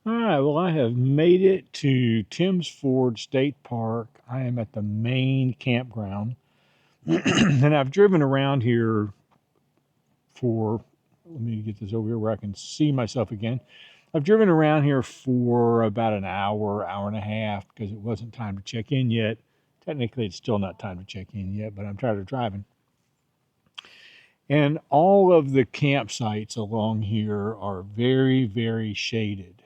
All right, well, I have made it to Tim's Ford State Park. I am at the main campground, and I've driven around here for, let me get this over here where I can see myself again. I've driven around here for about an hour, hour and a half, because it wasn't time to check in yet. Technically, it's still not time to check in yet, but I'm tired of driving. And all of the campsites along here are very, very shaded.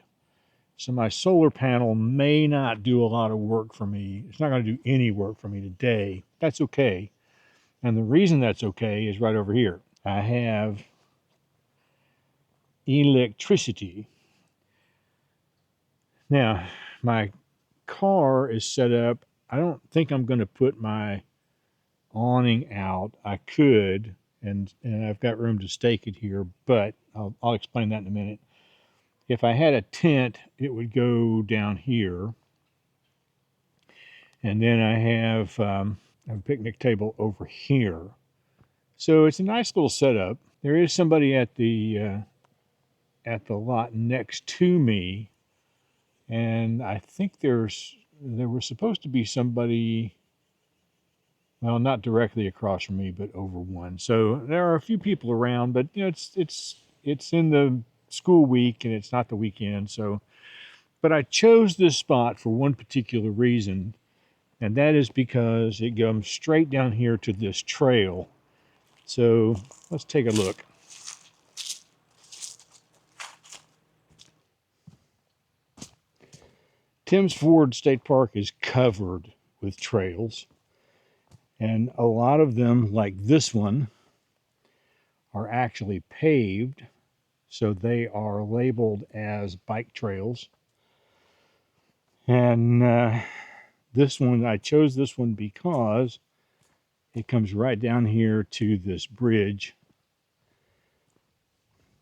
So my solar panel may not do a lot of work for me. It's not going to do any work for me today. That's okay. And the reason that's okay is right over here. I have electricity. Now, my car is set up. I don't think I'm going to put my awning out. I could, and I've got room to stake it here, but I'll explain that in a minute. If I had a tent, it would go down here. And then I have a picnic table over here. So it's a nice little setup. There is somebody at the lot next to me, and I think there was supposed to be somebody, well, not directly across from me, but over one. So there are a few people around, but you know, it's in the school week and it's not the weekend. So, but I chose this spot for one particular reason, and that is because it comes straight down here to this trail. So let's take a look. Tim's Ford State Park is covered with trails, and a lot of them, like this one, are actually paved, so they are labeled as bike trails. And this one, I chose this one because it comes right down here to this bridge,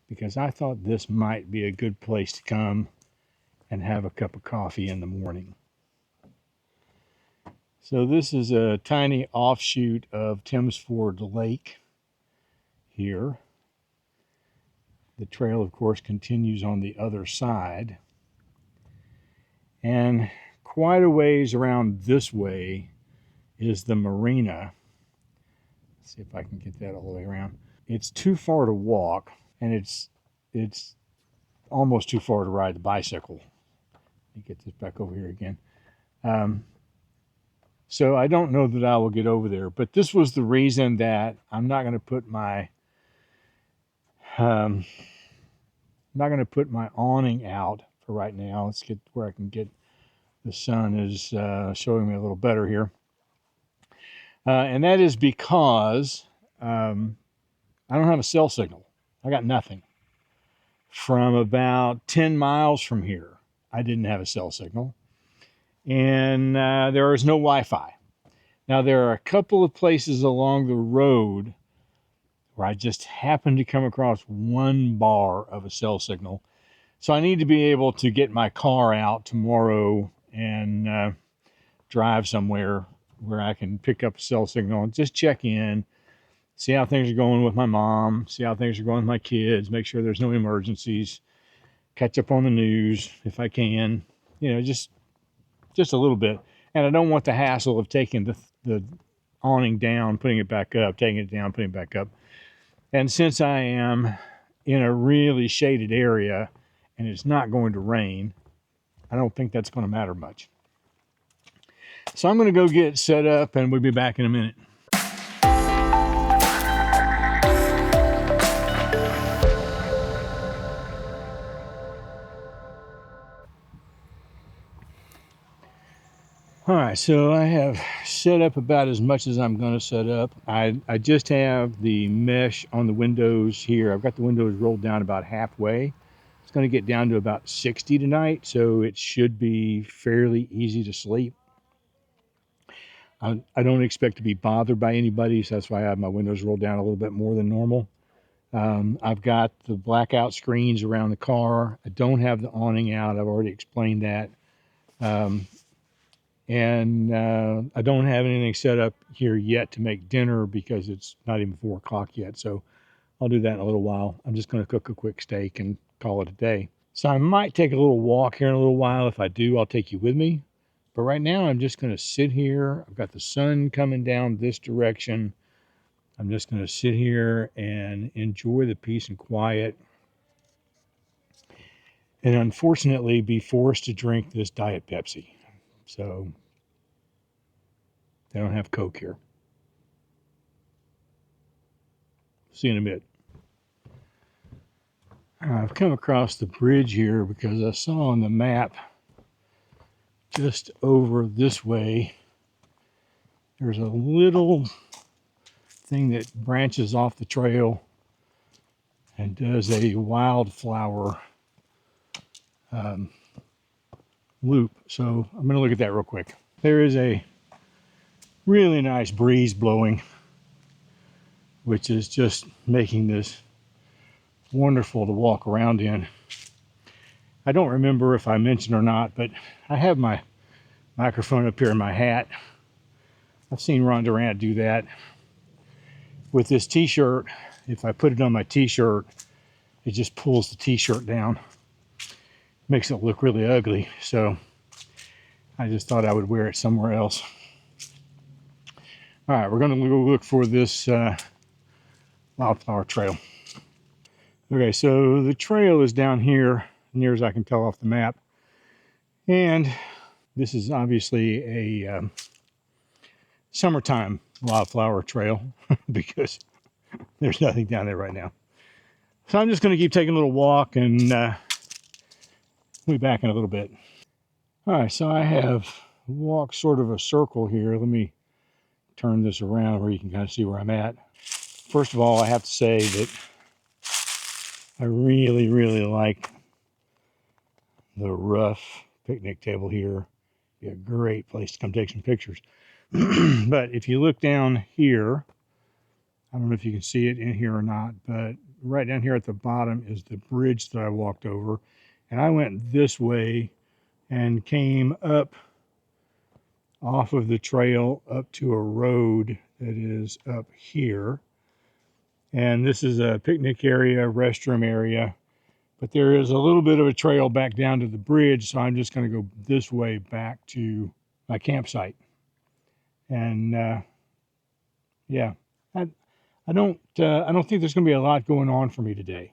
because I thought this might be a good place to come and have a cup of coffee in the morning. So this is a tiny offshoot of Tim's Ford Lake here. The trail, of course, continues on the other side. And quite a ways around this way is the marina. Let's see if I can get that all the way around. It's too far to walk, and it's almost too far to ride the bicycle. Let me get this back over here again. So I don't know that I will get over there, but this was the reason that I'm not going to put my I'm not going to put my awning out for right now. Let's get where I can get, the sun is showing me a little better here. And that is because I don't have a cell signal. I got nothing. From about 10 miles from here, I didn't have a cell signal. And there is no Wi-Fi. Now, there are a couple of places along the road where I just happened to come across one bar of a cell signal. So I need to be able to get my car out tomorrow and drive somewhere where I can pick up a cell signal and just check in, see how things are going with my mom, see how things are going with my kids, make sure there's no emergencies, catch up on the news if I can, you know, just a little bit. And I don't want the hassle of taking the awning down, putting it back up, taking it down, putting it back up. And since I am in a really shaded area and it's not going to rain, I don't think that's going to matter much. So I'm going to go get set up and we'll be back in a minute. All right, so I have set up about as much as I'm going to set up. I just have the mesh on the windows here. I've got the windows rolled down about halfway. It's going to get down to about 60 tonight, so it should be fairly easy to sleep. I don't expect to be bothered by anybody, so that's why I have my windows rolled down a little bit more than normal. I've got the blackout screens around the car. I don't have the awning out. I've already explained that. And I don't have anything set up here yet to make dinner because it's not even 4 o'clock yet. So I'll do that in a little while. I'm just going to cook a quick steak and call it a day. So I might take a little walk here in a little while. If I do, I'll take you with me. But right now, I'm just going to sit here. I've got the sun coming down this direction. I'm just going to sit here and enjoy the peace and quiet. And unfortunately, be forced to drink this Diet Pepsi. So they don't have Coke here. See you in a bit. I've come across the bridge here because I saw on the map just over this way, there's a little thing that branches off the trail and does a wildflower loop. So I'm going to look at that real quick. There is a really nice breeze blowing, which is just making this wonderful to walk around in. I don't remember if I mentioned or not, but I have my microphone up here in my hat. I've seen Ron Durant do that with this t-shirt. If I put it on my t-shirt, it just pulls the t-shirt down, makes it look really ugly. So I just thought I would wear it somewhere else. All right, we're going to go look for this wildflower trail. Okay, so the trail is down here, near as I can tell off the map. And this is obviously a summertime wildflower trail because there's nothing down there right now. So I'm just going to keep taking a little walk and we'll be back in a little bit. All right, so I have walked sort of a circle here. Let me turn this around where you can kind of see where I'm at. First of all, I have to say that I really, really like the rough picnic table here. Be a great place to come take some pictures. But if you look down here, I don't know if you can see it in here or not, but right down here at the bottom is the bridge that I walked over. And I went this way and came up off of the trail up to a road that is up here. And this is a picnic area, restroom area. But there is a little bit of a trail back down to the bridge, so I'm just going to go this way back to my campsite. And yeah, I, I don't think there's going to be a lot going on for me today.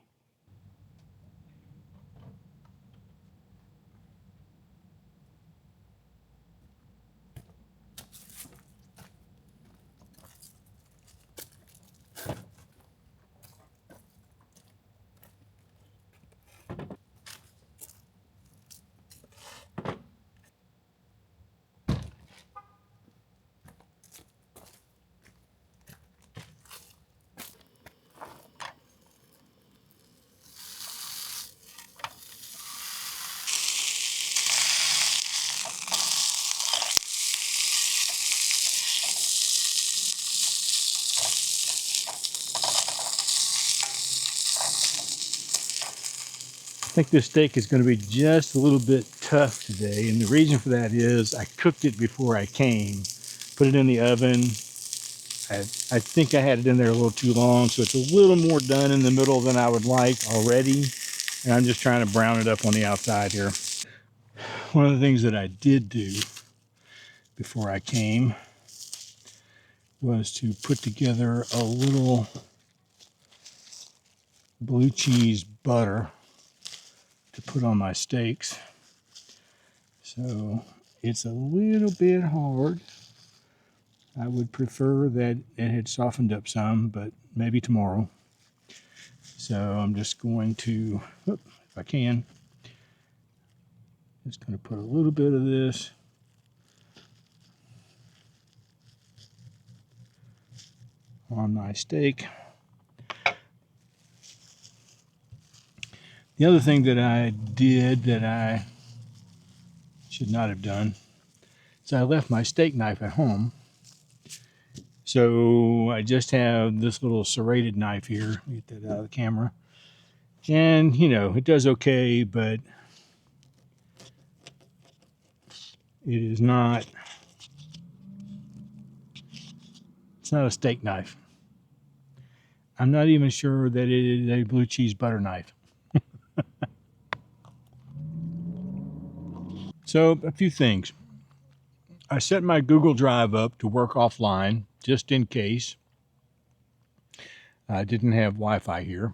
I think this steak is going to be just a little bit tough today, and the reason for that is I cooked it before I came, put it in the oven. I think I had it in there a little too long, so it's a little more done in the middle than I would like already, and I'm just trying to brown it up on the outside here. One of the things that I did do before I came was to put together a little blue cheese butter to put on my steaks. So it's a little bit hard. I would prefer that it had softened up some, but maybe tomorrow. So I'm just going to, if I can, just going to put a little bit of this on my steak. The other thing that I did that I should not have done is I left my steak knife at home. So I just have this little serrated knife here. Get that out of the camera. And, you know, it does okay, but it is not, it's not a steak knife. I'm not even sure that it is a blue cheese butter knife. So, a few things. I set my Google Drive up to work offline just in case I didn't have Wi Fi here.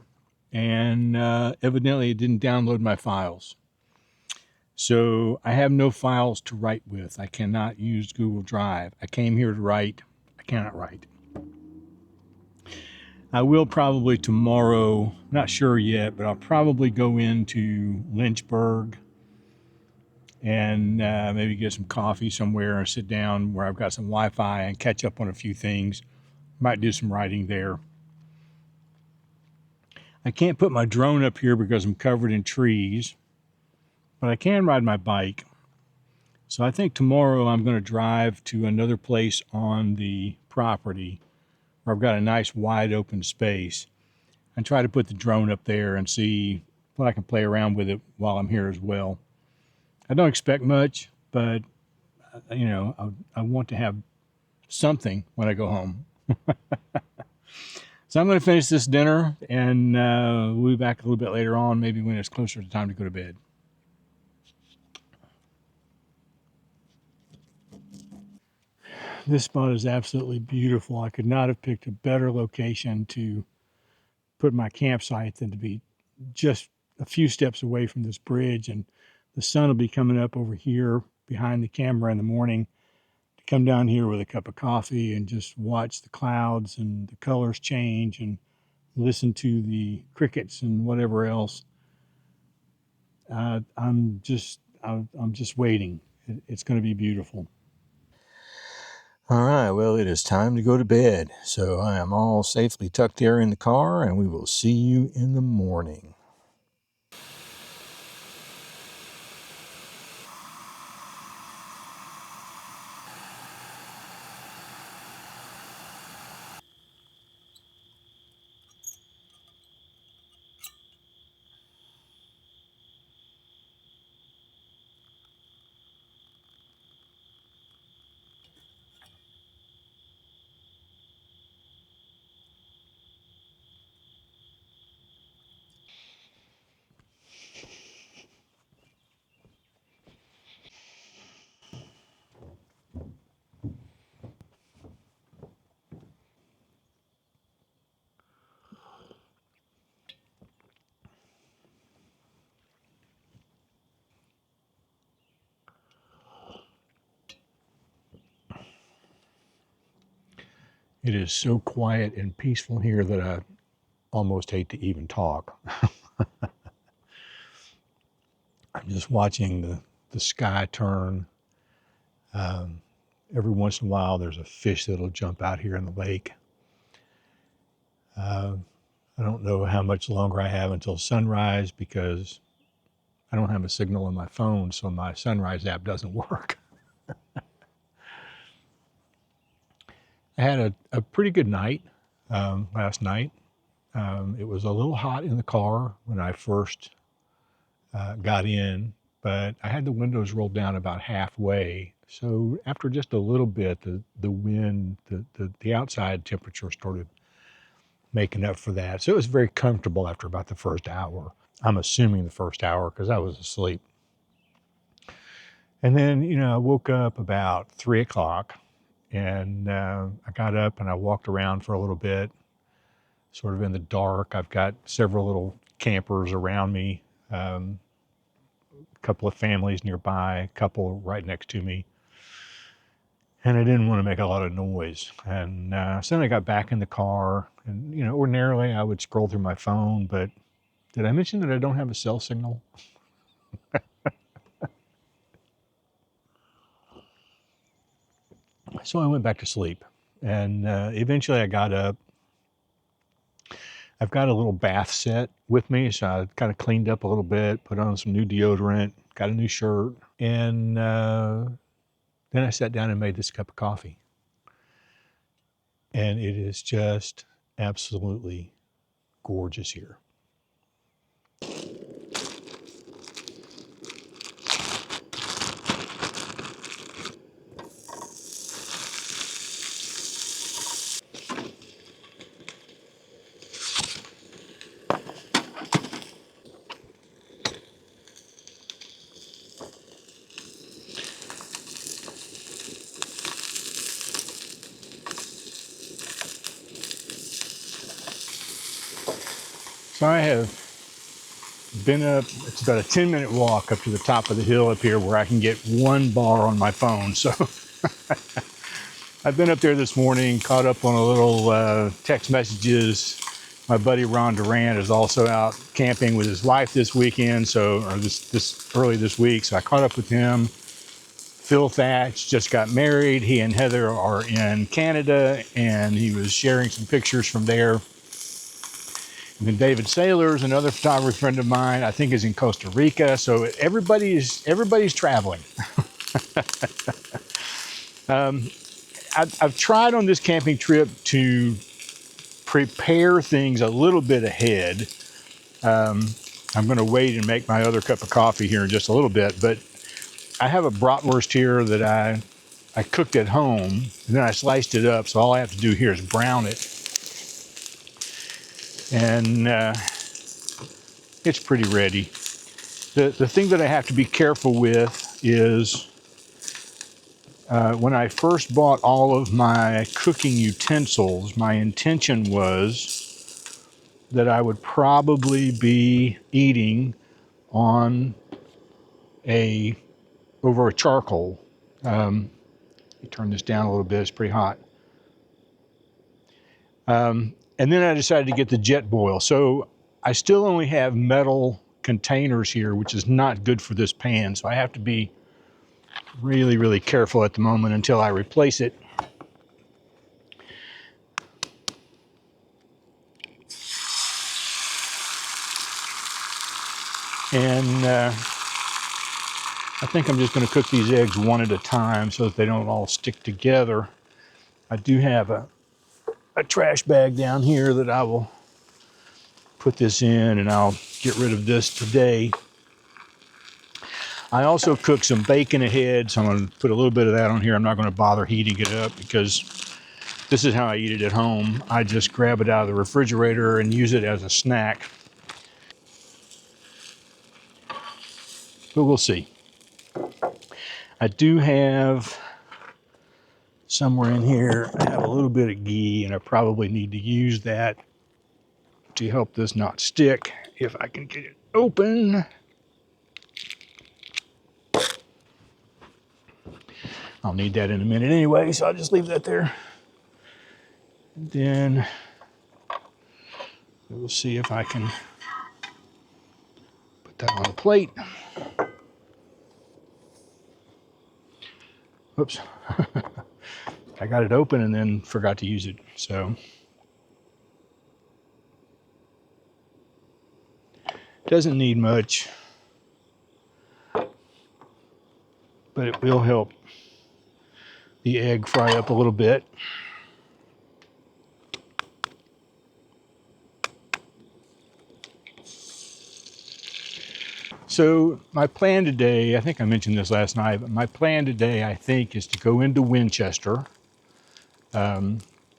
And evidently, it didn't download my files. So, I have no files to write with. I cannot use Google Drive. I came here to write. I cannot write. I will probably tomorrow, not sure yet, but I'll probably go into Lynchburg and maybe get some coffee somewhere and sit down where I've got some Wi Fi and catch up on a few things. Might do some writing there. I can't put my drone up here because I'm covered in trees, but I can ride my bike. So I think tomorrow I'm going to drive to another place on the property where I've got a nice wide open space and try to put the drone up there and see what I can play around with it while I'm here as well. I don't expect much, but I want to have something when I go home. So I'm going to finish this dinner, and we'll be back a little bit later on, maybe when it's closer to time to go to bed. This spot is absolutely beautiful. I could not have picked a better location to put my campsite than to be just a few steps away from this bridge. And the sun will be coming up over here behind the camera in the morning. To come down here with a cup of coffee and just watch the clouds and the colors change and listen to the crickets and whatever else. I'm just waiting. It's going to be beautiful. All right, well, it is time to go to bed. So I am all safely tucked there in the car, and we will see you in the morning. It is so quiet and peaceful here that I almost hate to even talk. I'm just watching the sky turn. Um, every once in a while, there's a fish that'll jump out here in the lake. Uh, I don't know how much longer I have until sunrise because I don't have a signal on my phone, so my sunrise app doesn't work. I had a pretty good night last night. It was a little hot in the car when I first got in, but I had the windows rolled down about halfway. So after just a little bit, the wind, the outside temperature started making up for that. So it was very comfortable after about the first hour. I'm assuming the first hour because I was asleep. And then, I woke up about 3 o'clock and I got up and I walked around for a little bit, sort of in the dark. I've got several little campers around me, a couple of families nearby, a couple right next to me. And I didn't want to make a lot of noise. And so then I got back in the car and, ordinarily I would scroll through my phone, but did I mention that I don't have a cell signal? So I went back to sleep. And eventually I got up. I've got a little bath set with me, so I kind of cleaned up a little bit, put on some new deodorant, got a new shirt, and then I sat down and made this cup of coffee. And it is just absolutely gorgeous here. So I have been up, it's about a 10-minute walk up to the top of the hill up here where I can get one bar on my phone. So I've been up there this morning, caught up on a little text messages. My buddy Ron Durant is also out camping with his wife this weekend, or this early this week. So I caught up with him. Phil Thatch just got married. He and Heather are in Canada, and he was sharing some pictures from there. And then David Saylor's another photographer friend of mine, I think is in Costa Rica. So everybody's traveling. I've tried on this camping trip to prepare things a little bit ahead. I'm going to wait and make my other cup of coffee here in just a little bit, but I have a bratwurst here that I cooked at home, and then I sliced it up, so all I have to do here is brown it. And it's pretty ready. The thing that I have to be careful with is when I first bought all of my cooking utensils, my intention was that I would probably be eating on over a charcoal. Let me turn this down a little bit, it's pretty hot. And then I decided to get the jet boil. So I still only have metal containers here, which is not good for this pan. So I have to be really, really careful at the moment until I replace it. And I think I'm just going to cook these eggs one at a time so that they don't all stick together. I do have a trash bag down here that I will put this in, and I'll get rid of this today. I also cooked some bacon ahead, so I'm going to put a little bit of that on here. I'm not going to bother heating it up because this is how I eat it at home. I just grab it out of the refrigerator and use it as a snack. But we'll see. I do have somewhere in here, I have a little bit of ghee, and I probably need to use that to help this not stick if I can get it open. I'll need that in a minute anyway, so I'll just leave that there. And then we'll see if I can put that on a plate. Oops. I got it open and then forgot to use it. So doesn't need much, but it will help the egg fry up a little bit. So my plan today, I think I mentioned this last night, but my plan today, I think, is to go into Winchester.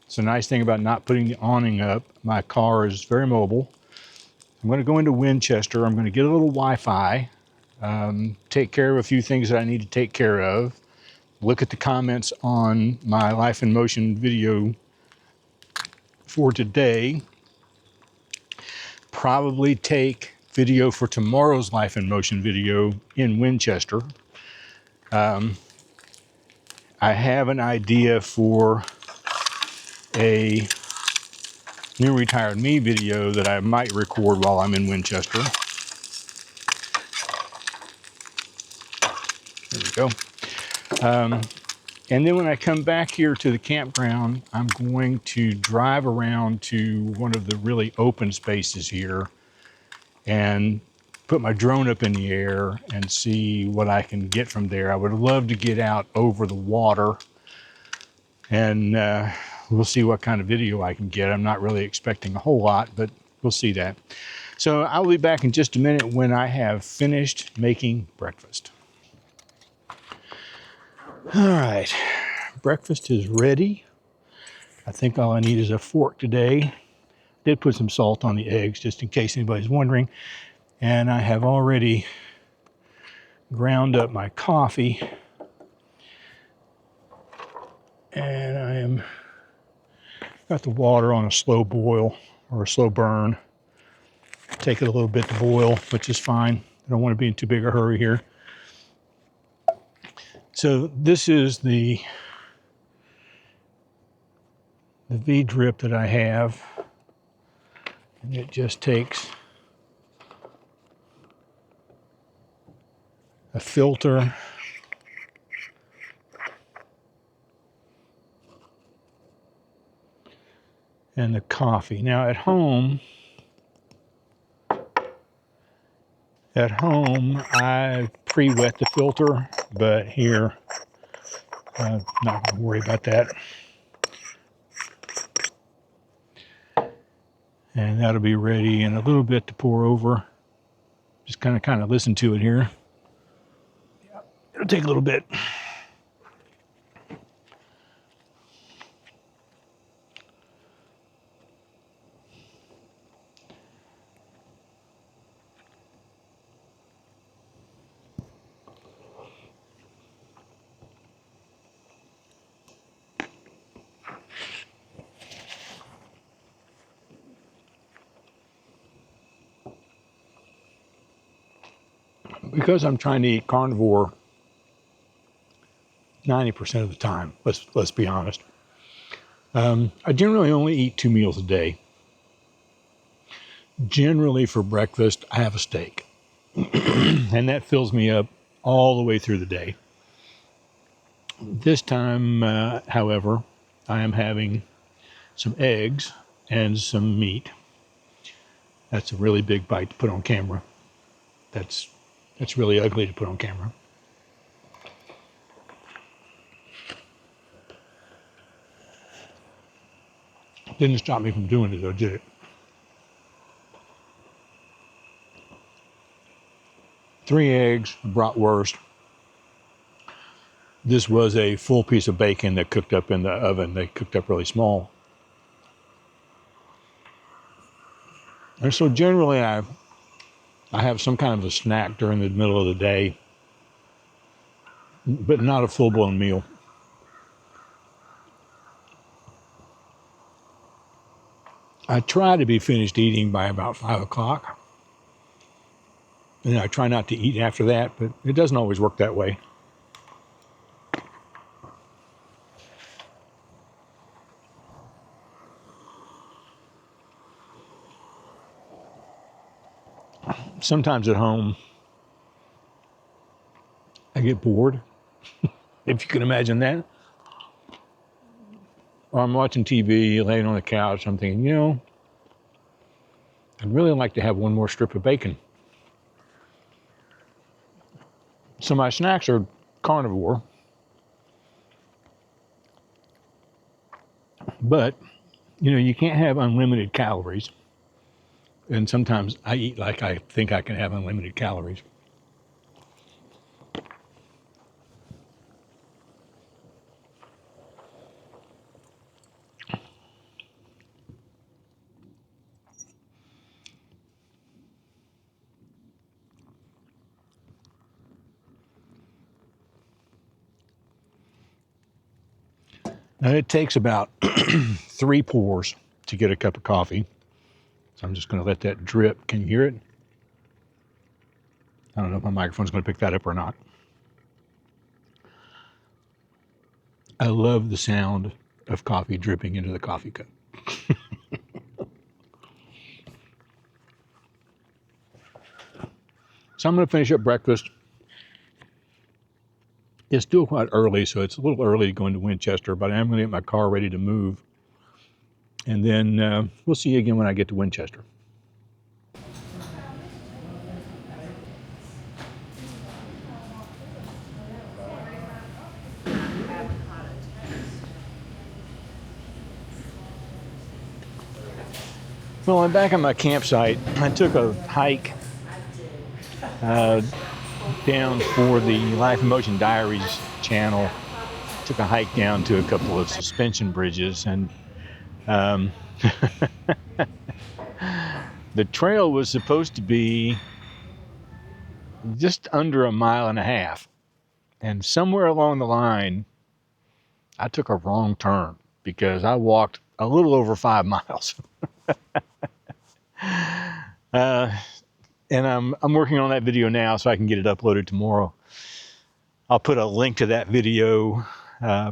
It's a nice thing about not putting the awning up. My car is very mobile. I'm going to go into Winchester. I'm going to get a little Wi-Fi, take care of a few things that I need to take care of, look at the comments on my Life in Motion video for today, probably take video for tomorrow's Life in Motion video in Winchester. I have an idea for a new retired me video that I might record while I'm in Winchester. There we go. And then when I come back here to the campground, I'm going to drive around to one of the really open spaces here and put my drone up in the air and see what I can get from there. I would love to get out over the water, and we'll see what kind of video I can get. I'm not really expecting a whole lot, but we'll see that. So I'll be back in just a minute when I have finished making breakfast. All right, breakfast is ready. I think all I need is a fork today. Did put some salt on the eggs just in case anybody's wondering. And I have already ground up my coffee. And I am got the water on a slow boil or a slow burn. take it a little bit to boil, which is fine. I don't want to be in too big a hurry here. So this is the V-drip that I have, and it just takes a filter and the coffee. Now at home I pre-wet the filter, but here I'm not going to worry about that. And that'll be ready in a little bit to pour over. Just kind of listen to it here. It'll take a little bit. Because I'm trying to eat carnivore 90% of the time, let's be honest. I generally only eat 2 meals a day. Generally for breakfast, I have a steak. And that fills me up all the way through the day. This time, however, I am having some eggs and some meat. That's a really big bite to put on camera. That's really ugly to put on camera. Didn't stop me from doing it though, did it? 3 eggs, bratwurst. This was a full piece of bacon that cooked up in the oven. They cooked up really small. And so generally I have some kind of a snack during the middle of the day, but not a full-blown meal. I try to be finished eating by about 5 o'clock. And I try not to eat after that, but it doesn't always work that way. Sometimes at home, I get bored, if you can imagine that. Or I'm watching TV, laying on the couch, I'm thinking, I'd really like to have one more strip of bacon. So my snacks are carnivore, but, you can't have unlimited calories. And sometimes I eat like I think I can have unlimited calories. Now it takes about 3 pours to get a cup of coffee. So I'm just going to let that drip. Can you hear it? I don't know if my microphone's going to pick that up or not. I love the sound of coffee dripping into the coffee cup. So I'm going to finish up breakfast. It's still quite early, so it's a little early to go into Winchester, but I am going to get my car ready to move. And then we'll see you again when I get to Winchester. Well, I'm back at my campsite. I took a hike down for the Life in Motion Diaries channel. Took a hike down to a couple of suspension bridges, and the trail was supposed to be just under 1.5 miles. And somewhere along the line, I took a wrong turn because I walked a little over 5 miles. Uh, and I'm working on that video now so I can get it uploaded tomorrow. I'll put a link to that video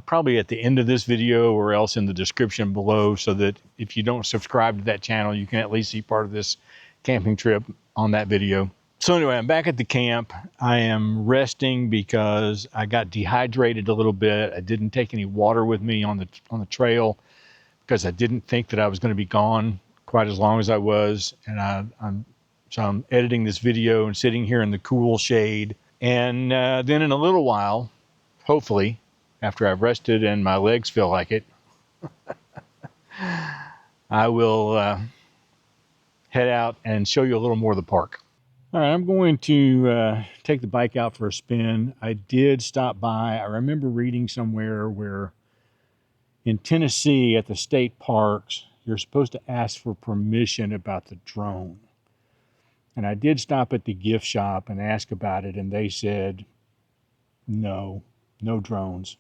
probably at the end of this video or else in the description below, so that if you don't subscribe to that channel, you can at least see part of this camping trip on that video. So anyway, I'm back at the camp. I am resting because I got dehydrated a little bit. I didn't take any water with me on the trail because I didn't think that I was going to be gone quite as long as I was. And I'm editing this video and sitting here in the cool shade. And then in a little while, hopefully, after I've rested and my legs feel like it, I will head out and show you a little more of the park. All right, I'm going to take the bike out for a spin. I did stop by. I remember reading somewhere where in Tennessee at the state parks, you're supposed to ask for permission about the drone. And I did stop at the gift shop and ask about it, and they said, no drones.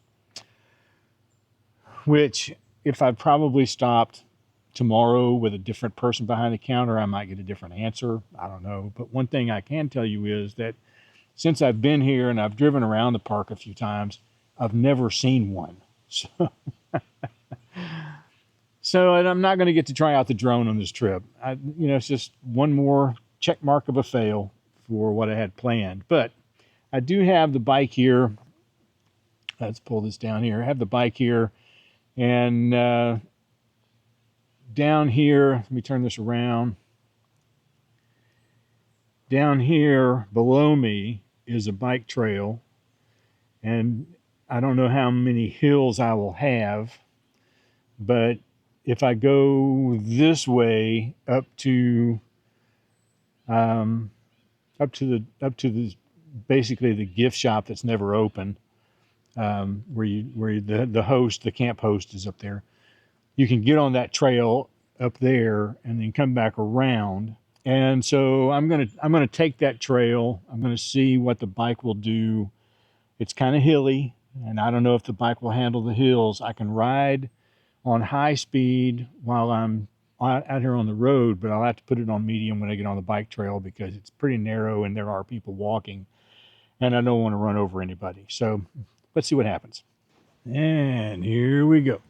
Which, if I probably stopped tomorrow with a different person behind the counter, I might get a different answer. I don't know. But one thing I can tell you is that since I've been here and I've driven around the park a few times, I've never seen one. So and I'm not going to get to try out the drone on this trip. It's just one more check mark of a fail for what I had planned. But I do have the bike here. Let's pull this down here. I have the bike here. And down here, let me turn this around. Down here below me is a bike trail. And I don't know how many hills I will have, but if I go this way up to the basically the gift shop that's never open, where the camp host is up there, you can get on that trail up there and then come back around. And so I'm gonna take that trail. I'm gonna see what the bike will do. It's kind of hilly, and I don't know if the bike will handle the hills. I can ride on high speed while I'm out here on the road, but I'll have to put it on medium when I get on the bike trail because it's pretty narrow and there are people walking, and I don't want to run over anybody. So let's see what happens. And here we go.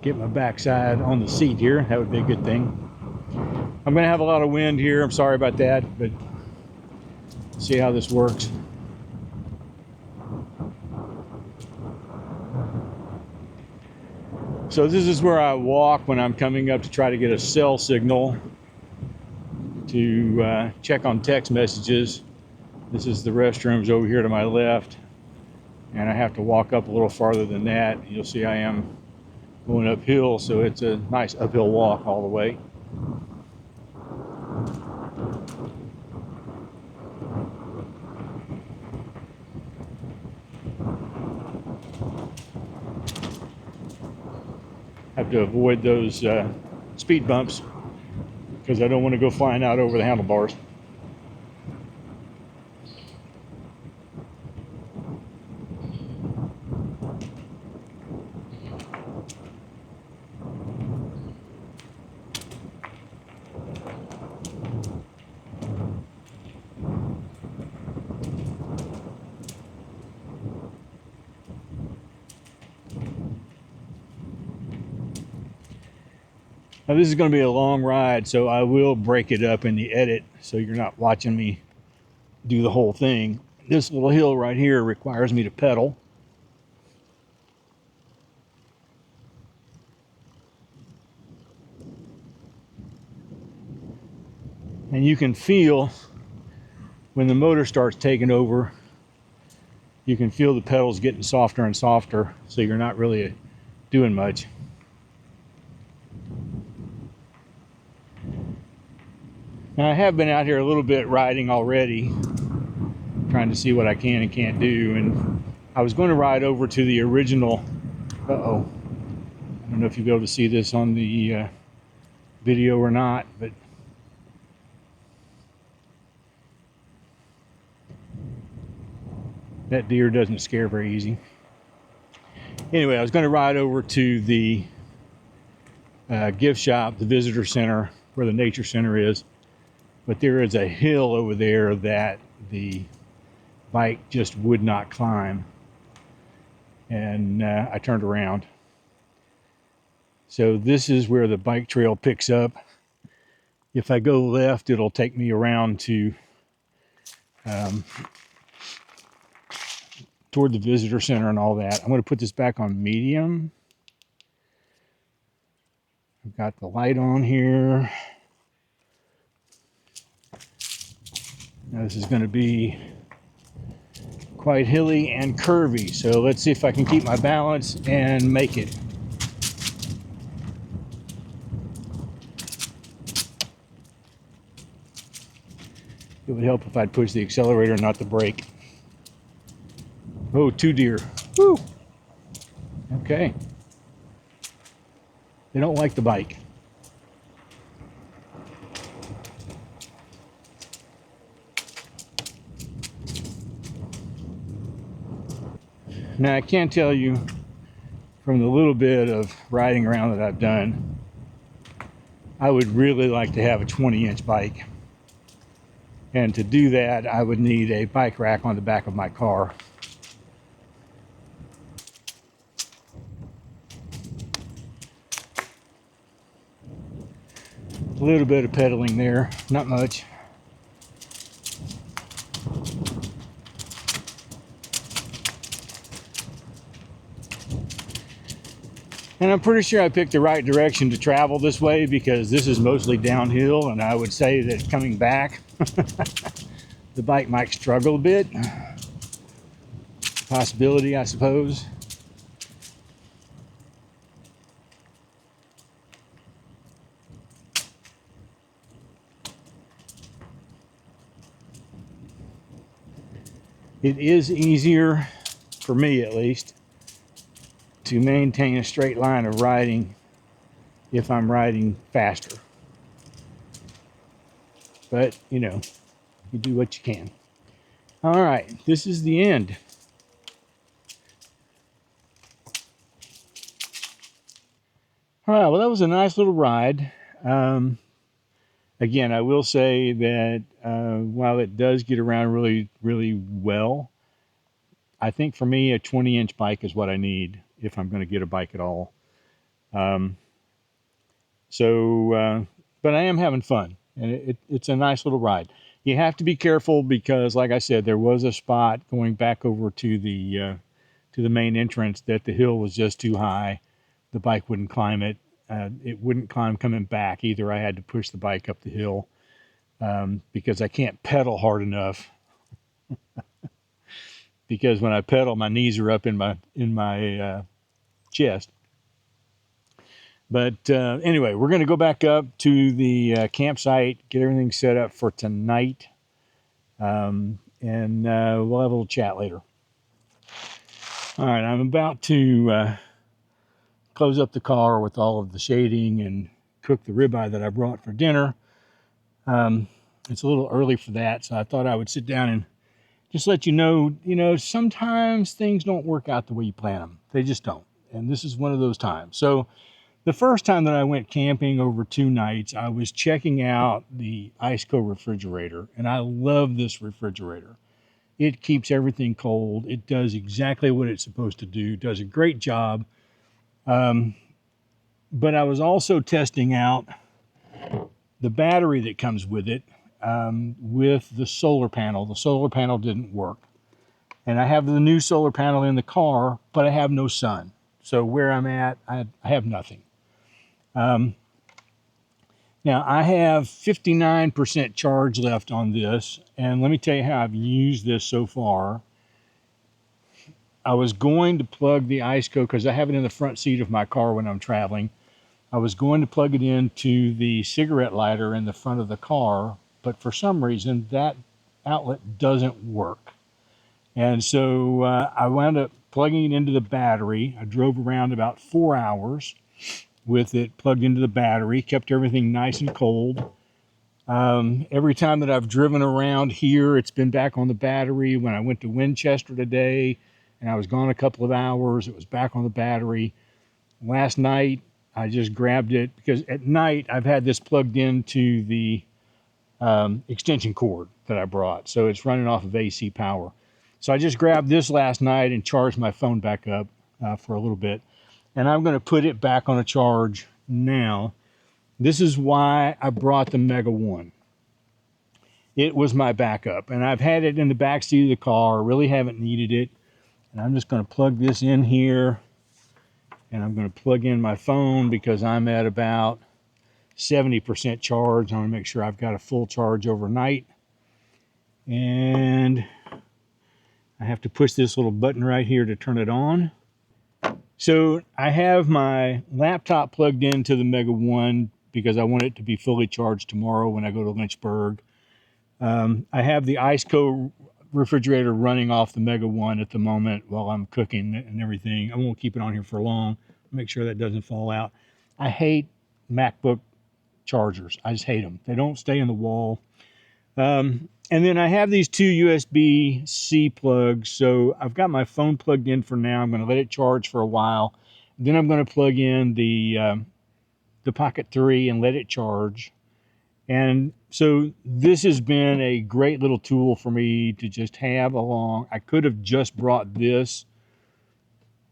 Get my backside on the seat here. That would be a good thing. I'm going to have a lot of wind here. I'm sorry about that, but see how this works. So this is where I walk when I'm coming up to try to get a cell signal to check on text messages. This is the restrooms over here to my left, and I have to walk up a little farther than that. You'll see I am going uphill, so it's a nice uphill walk all the way. Have to avoid those speed bumps because I don't want to go flying out over the handlebars. Now this is going to be a long ride, so I will break it up in the edit so you're not watching me do the whole thing. This little hill right here requires me to pedal. And you can feel when the motor starts taking over, you can feel the pedals getting softer and softer, so you're not really doing much. And I have been out here a little bit riding already, trying to see what I can and can't do. And I was going to ride over to the original, I don't know if you'll be able to see this on the video or not, but That deer doesn't scare very easy. Anyway, I was going to ride over to the gift shop, the visitor center, where the nature center is. But there is a hill over there that the bike just would not climb. And I turned around. So this is where the bike trail picks up. If I go left, it'll take me around to toward the visitor center and all that. I'm going to put this back on medium. I've got the light on here. Now this is going to be quite hilly and curvy. So let's see if I can keep my balance and make it. It would help if I'd push the accelerator, not the brake. Oh, 2 deer. Woo! Okay. They don't like the bike. Now, I can tell you from the little bit of riding around that I've done, I would really like to have a 20-inch bike. And to do that, I would need a bike rack on the back of my car. A little bit of pedaling there, not much. And I'm pretty sure I picked the right direction to travel this way because this is mostly downhill, and I would say that coming back, the bike might struggle a bit. Possibility, I suppose. It is easier, for me at least, to maintain a straight line of riding if I'm riding faster. But, you know, you do what you can. All right, this is the end. All right, well, that was a nice little ride. Again, I will say that while it does get around really, really well, I think for me, a 20-inch bike is what I need if I'm going to get a bike at all. But I am having fun, and it's a nice little ride. You have to be careful because, like I said, there was a spot going back over to the main entrance that the hill was just too high. The bike wouldn't climb it. It wouldn't climb coming back either. I had to push the bike up the hill because I can't pedal hard enough. Because when I pedal, my knees are up in my chest. But anyway, we're going to go back up to the campsite, get everything set up for tonight, and we'll have a little chat later. All right, I'm about to close up the car with all of the shading and cook the ribeye that I brought for dinner. It's a little early for that, so I thought I would sit down and just let you know, sometimes things don't work out the way you plan them. They just don't. And this is one of those times. So the first time that I went camping over 2 nights, I was checking out the Iceco refrigerator, and I love this refrigerator. It keeps everything cold. It does exactly what it's supposed to do. It does a great job. But I was also testing out the battery that comes with it with the solar panel. The solar panel didn't work. And I have the new solar panel in the car, but I have no sun. So where I'm at, I have nothing. Now, I have 59% charge left on this, and let me tell you how I've used this so far. I was going to plug the Iceco, because I have it in the front seat of my car when I'm traveling. I was going to plug it into the cigarette lighter in the front of the car, but for some reason, that outlet doesn't work. And so I wound up plugging it into the battery. I drove around about 4 hours with it plugged into the battery, kept everything nice and cold. Every time that I've driven around here, it's been back on the battery. When I went to Winchester today and I was gone a couple of hours, it was back on the battery. Last night, I just grabbed it because at night I've had this plugged into the extension cord that I brought. So it's running off of AC power. So I just grabbed this last night and charged my phone back up for a little bit. And I'm going to put it back on a charge now. This is why I brought the Mega One. It was my backup, and I've had it in the back seat of the car. Really haven't needed it. And I'm just going to plug this in here, and I'm going to plug in my phone because I'm at about 70% charge. I want to make sure I've got a full charge overnight. And I have to push this little button right here to turn it on. So I have my laptop plugged into the Mega One because I want it to be fully charged tomorrow when I go to Lynchburg. I have the Iceco refrigerator running off the Mega One at the moment while I'm cooking and everything. I won't keep it on here for long. Make sure that doesn't fall out. I hate MacBook chargers. I just hate them. They don't stay in the wall. And then I have these two USB-C plugs. So I've got my phone plugged in for now. I'm going to let it charge for a while. Then I'm going to plug in the Pocket 3 and let it charge. And so this has been a great little tool for me to just have along. I could have just brought this,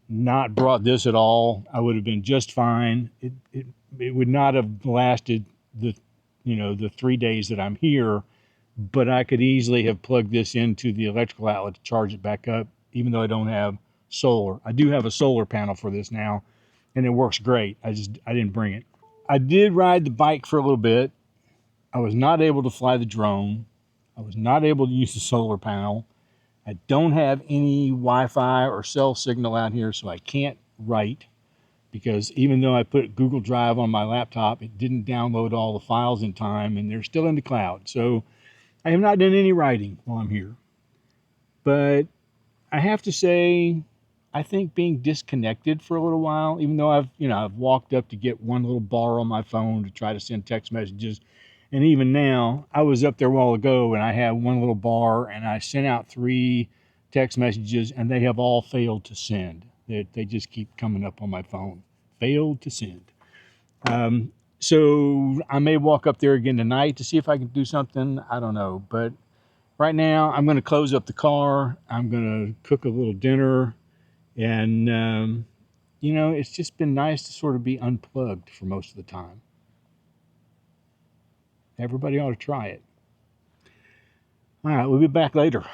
not brought this at all. I would have been just fine. It would not have lasted the 3 days that I'm here, but I could easily have plugged this into the electrical outlet to charge it back up, even though I don't have solar. I do have a solar panel for this now, and it works great. I didn't bring it. I did ride the bike for a little bit. I was not able to fly the drone. I was not able to use the solar panel. I don't have any Wi-Fi or cell signal out here, so I can't write because even though I put Google Drive on my laptop, it didn't download all the files in time, and they're still in the cloud. So I have not done any writing while I'm here. But I have to say, I think being disconnected for a little while, even though I've walked up to get one little bar on my phone to try to send text messages. And even now, I was up there a while ago and I had one little bar and I sent out 3 text messages and they have all failed to send. They just keep coming up on my phone. Failed to send. So I may walk up there again tonight to see if I can do something. I don't know. But right now, I'm going to close up the car. I'm going to cook a little dinner. And, it's just been nice to sort of be unplugged for most of the time. Everybody ought to try it. All right, we'll be back later.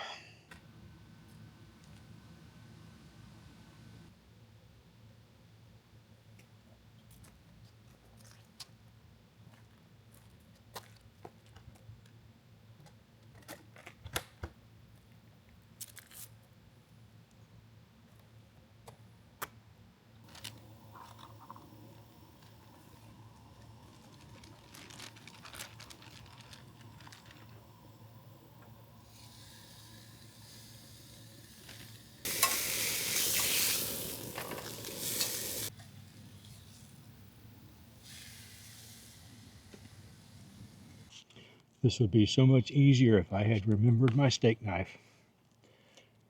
This would be so much easier if I had remembered my steak knife.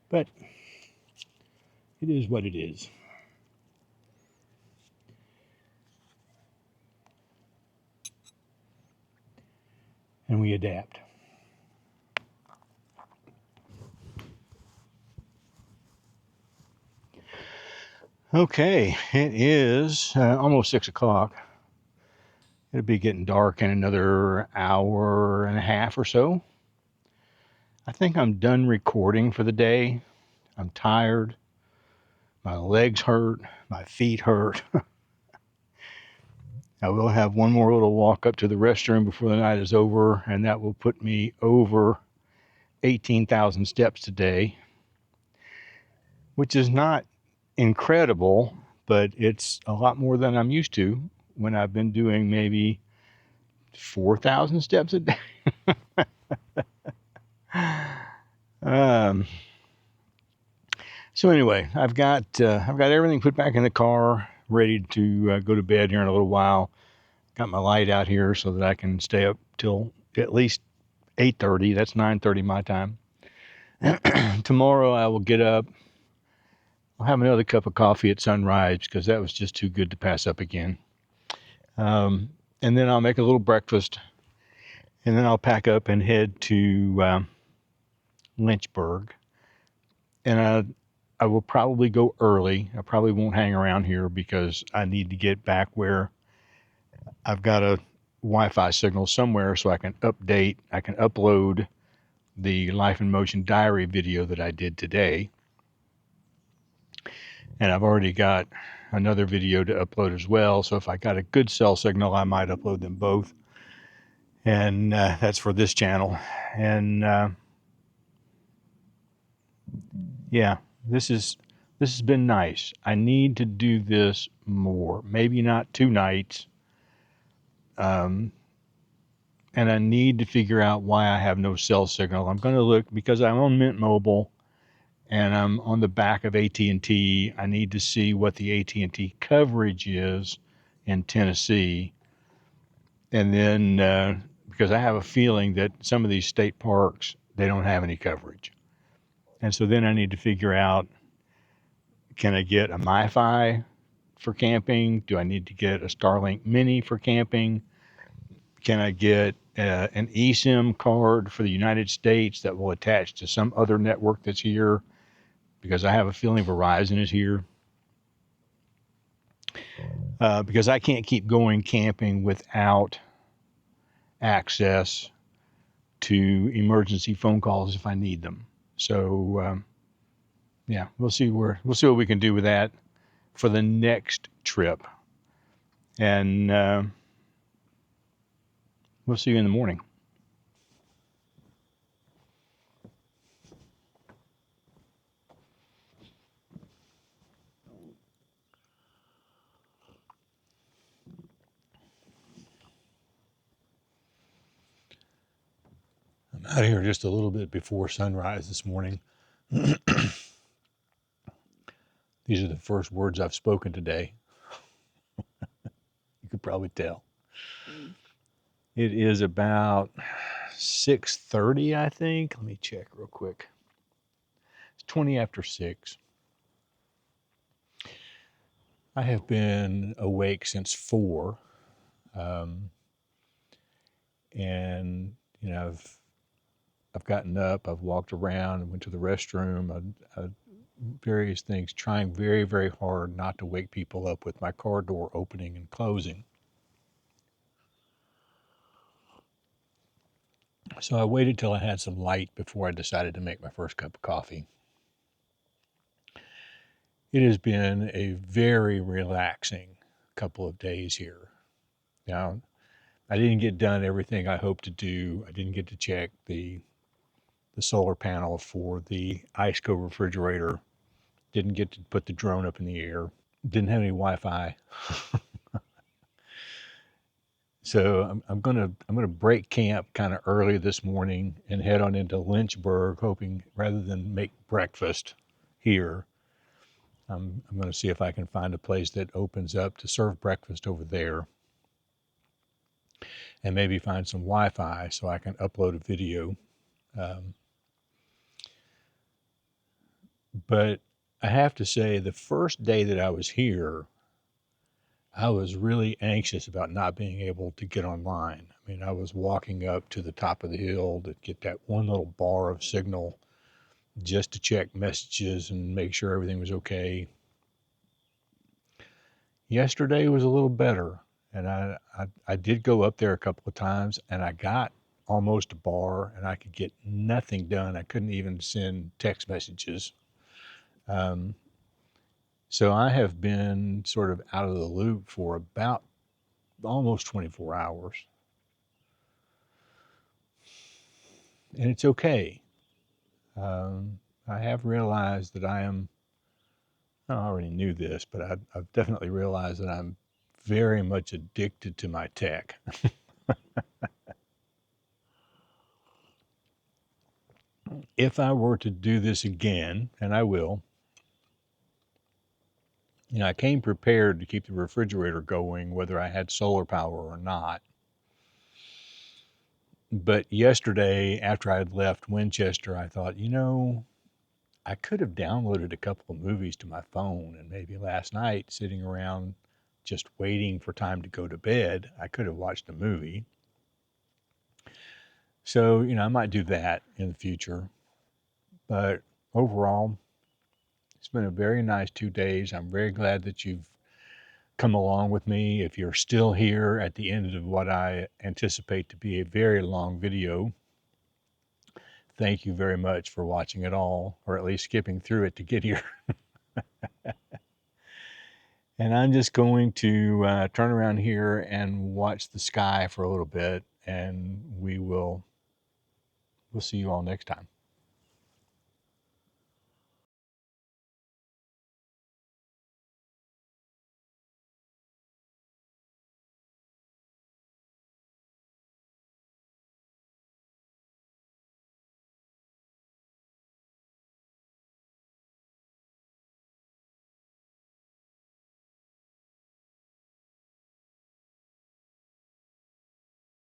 But it is what it is. And we adapt. Okay, it is almost 6 o'clock. It'll be getting dark in another hour and a half or so. I think I'm done recording for the day. I'm tired. My legs hurt. My feet hurt. I will have one more little walk up to the restroom before the night is over, and that will put me over 18,000 steps today, which is not incredible, but it's a lot more than I'm used to when I've been doing maybe 4,000 steps a day. So anyway, I've got everything put back in the car, ready to go to bed here in a little while. Got my light out here so that I can stay up till at least 8:30. That's 9:30 my time. Tomorrow I will get up. I'll have another cup of coffee at sunrise because that was just too good to pass up again. And then I'll make a little breakfast, and then I'll pack up and head to Lynchburg. And I will probably go early. I probably won't hang around here because I need to get back where I've got a Wi-Fi signal somewhere so I can upload the Life in Motion diary video that I did today. And I've already got another video to upload as well. So if I got a good cell signal, I might upload them both. And that's for this channel. And yeah, this has been nice. I need to do this more. Maybe not 2 nights. And I need to figure out why I have no cell signal. I'm going to look because I'm on Mint Mobile and I'm on the back of AT&T. I need to see what the AT&T coverage is in Tennessee. And then because I have a feeling that some of these state parks, they don't have any coverage. And so then I need to figure out, can I get a MiFi for camping? Do I need to get a Starlink Mini for camping? Can I get an eSIM card for the United States that will attach to some other network that's here? Because I have a feeling Verizon is here. Because I can't keep going camping without access to emergency phone calls if I need them. So yeah, we'll see what we can do with that for the next trip. And we'll see you in the morning. I'm out of here just a little bit before sunrise this morning. These are the first words I've spoken today. You could probably tell. It is about 6:30, I think. Let me check real quick. It's 20 after 6. I have been awake since 4. And you know, I've gotten up, I've walked around, and went to the restroom, various things, trying very, very hard not to wake people up with my car door opening and closing. So I waited till I had some light before I decided to make my first cup of coffee. It has been a very relaxing couple of days here. Now, I didn't get done everything I hoped to do. I didn't get to check the solar panel for the ice co refrigerator. Didn't get to put the drone up in the air. Didn't have any Wi-Fi. So I'm gonna break camp kind of early this morning and head on into Lynchburg, hoping rather than make breakfast here, I'm going to see if I can find a place that opens up to serve breakfast over there, and maybe find some Wi-Fi so I can upload a video. But I have to say, the first day that I was here, I was really anxious about not being able to get online. I mean, I was walking up to the top of the hill to get that one little bar of signal just to check messages and make sure everything was okay. Yesterday was a little better, and I did go up there a couple of times, and I got almost a bar, and I could get nothing done. I couldn't even send text messages. So I have been sort of out of the loop for about almost 24 hours. And it's okay. I have realized that I already knew this, but I've definitely realized that I'm very much addicted to my tech. If I were to do this again, and I will, I came prepared to keep the refrigerator going whether I had solar power or not. But yesterday, after I had left Winchester, I thought, I could have downloaded a couple of movies to my phone, and maybe last night, sitting around just waiting for time to go to bed, I could have watched a movie. So, I might do that in the future. But overall, it's been a very nice 2 days. I'm very glad that you've come along with me. If you're still here at the end of what I anticipate to be a very long video, thank you very much for watching it all, or at least skipping through it to get here. And I'm just going to turn around here and watch the sky for a little bit, and we'll see you all next time.